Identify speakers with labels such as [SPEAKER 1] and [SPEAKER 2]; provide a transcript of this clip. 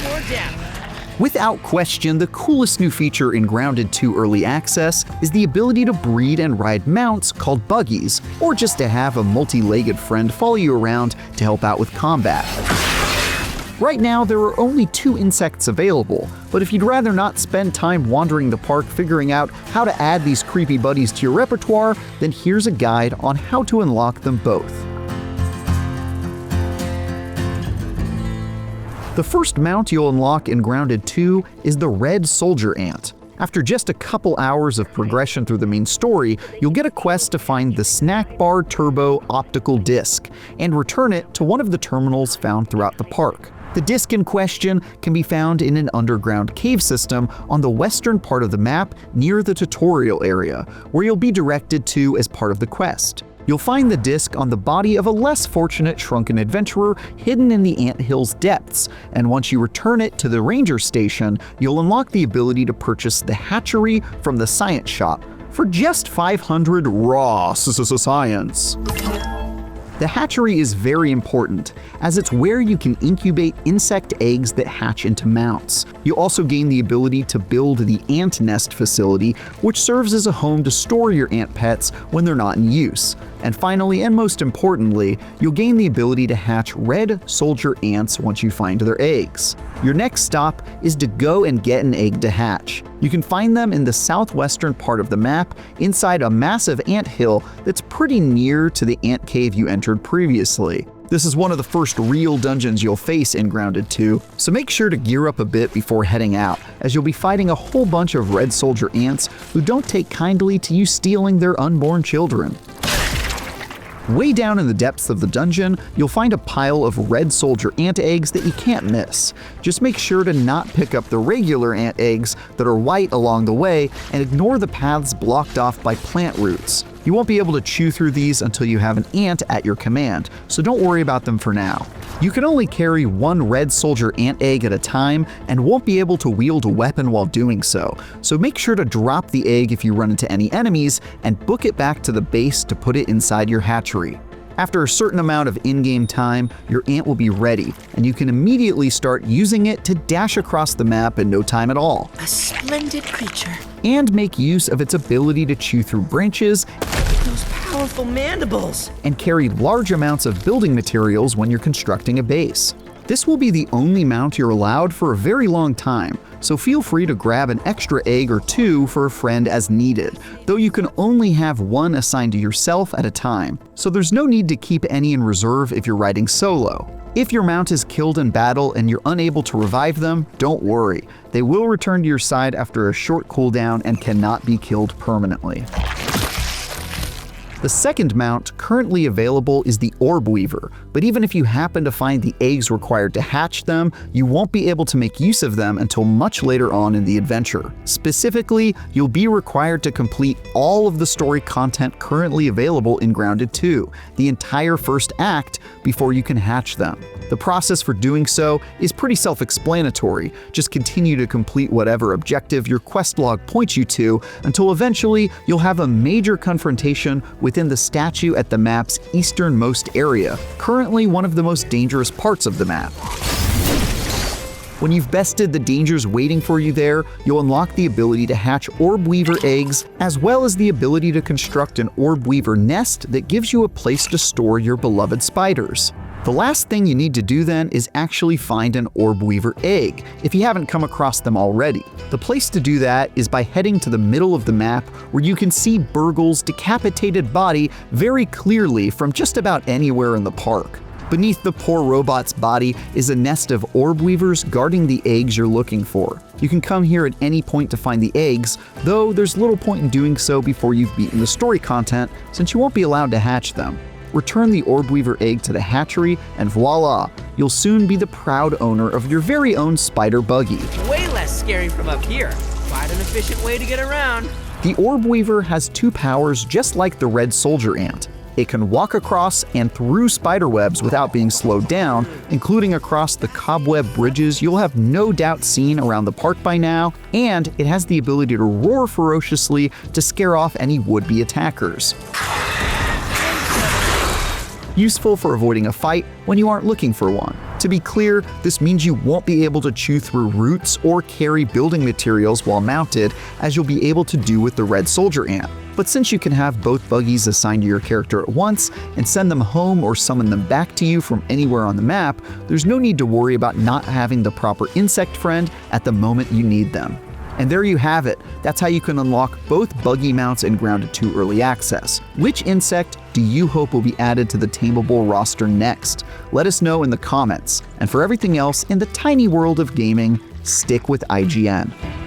[SPEAKER 1] more damage.
[SPEAKER 2] Without question, the coolest new feature in Grounded 2 Early Access is the ability to breed and ride mounts called Buggies, or just to have a multi-legged friend follow you around to help out with combat. Right now, there are only 2 insects available, but if you'd rather not spend time wandering the park figuring out how to add these creepy buddies to your repertoire, then here's a guide on how to unlock them both. The first mount you'll unlock in Grounded 2 is the Red Soldier Ant. After just a couple hours of progression through the main story, you'll get a quest to find the Snack Bar Turbo Optical Disc and return it to one of the terminals found throughout the park. The disc in question can be found in an underground cave system on the western part of the map near the tutorial area, where you'll be directed to as part of the quest. You'll find the disc on the body of a less fortunate shrunken adventurer hidden in the anthill's depths, and once you return it to the ranger station, you'll unlock the ability to purchase the hatchery from the science shop for just 500 raw science. The hatchery is very important, as it's where you can incubate insect eggs that hatch into mounts. You also gain the ability to build the ant nest facility, which serves as a home to store your ant pets when they're not in use. And finally, and most importantly, you'll gain the ability to hatch red soldier ants once you find their eggs. Your next stop is to go and get an egg to hatch. You can find them in the southwestern part of the map, inside a massive ant hill that's pretty near to the ant cave you entered previously. This is one of the first real dungeons you'll face in Grounded 2, so make sure to gear up a bit before heading out, as you'll be fighting a whole bunch of red soldier ants who don't take kindly to you stealing their unborn children. Way down in the depths of the dungeon, you'll find a pile of red soldier ant eggs that you can't miss. Just make sure to not pick up the regular ant eggs that are white along the way, and ignore the paths blocked off by plant roots. You won't be able to chew through these until you have an ant at your command, so don't worry about them for now. You can only carry 1 red soldier ant egg at a time and won't be able to wield a weapon while doing so make sure to drop the egg if you run into any enemies and book it back to the base to put it inside your hatchery. After a certain amount of in-game time, your ant will be ready, and you can immediately start using it to dash across the map in no time at all.
[SPEAKER 1] A splendid creature.
[SPEAKER 2] And make use of its ability to chew through branches,
[SPEAKER 1] Those powerful mandibles.
[SPEAKER 2] and carry large amounts of building materials when you're constructing a base. This will be the only mount you're allowed for a very long time, so feel free to grab an extra egg or 2 for a friend as needed, though you can only have 1 assigned to yourself at a time, so there's no need to keep any in reserve if you're riding solo. If your mount is killed in battle and you're unable to revive them, don't worry. They will return to your side after a short cooldown and cannot be killed permanently. The second mount currently available is the Orb Weaver, but even if you happen to find the eggs required to hatch them, you won't be able to make use of them until much later on in the adventure. Specifically, you'll be required to complete all of the story content currently available in Grounded 2, the entire first act, before you can hatch them. The process for doing so is pretty self-explanatory. Just continue to complete whatever objective your quest log points you to until eventually you'll have a major confrontation within the statue at the map's easternmost area, currently one of the most dangerous parts of the map. When you've bested the dangers waiting for you there, you'll unlock the ability to hatch Orb Weaver eggs, as well as the ability to construct an Orb Weaver nest that gives you a place to store your beloved spiders. The last thing you need to do then is actually find an Orb Weaver egg, if you haven't come across them already. The place to do that is by heading to the middle of the map, where you can see Burgle's decapitated body very clearly from just about anywhere in the park. Beneath the poor robot's body is a nest of Orb Weavers guarding the eggs you're looking for. You can come here at any point to find the eggs, though there's little point in doing so before you've beaten the story content, since you won't be allowed to hatch them. Return the Orb Weaver egg to the hatchery, and voila, you'll soon be the proud owner of your very own spider Buggy.
[SPEAKER 1] Way less scary from up here. Quite an efficient way to get around.
[SPEAKER 2] The Orb Weaver has 2 powers just like the Red Soldier Ant. It can walk across and through spiderwebs without being slowed down, including across the cobweb bridges you'll have no doubt seen around the park by now, and it has the ability to roar ferociously to scare off any would-be attackers. Useful for avoiding a fight when you aren't looking for one. To be clear, this means you won't be able to chew through roots or carry building materials while mounted, as you'll be able to do with the red soldier ant. But since you can have both buggies assigned to your character at once and send them home or summon them back to you from anywhere on the map, there's no need to worry about not having the proper insect friend at the moment you need them. And there you have it. That's how you can unlock both buggy mounts in Grounded 2 Early Access. Which insect do you hope will be added to the Tameable roster next? Let us know in the comments. And for everything else in the tiny world of gaming, stick with IGN.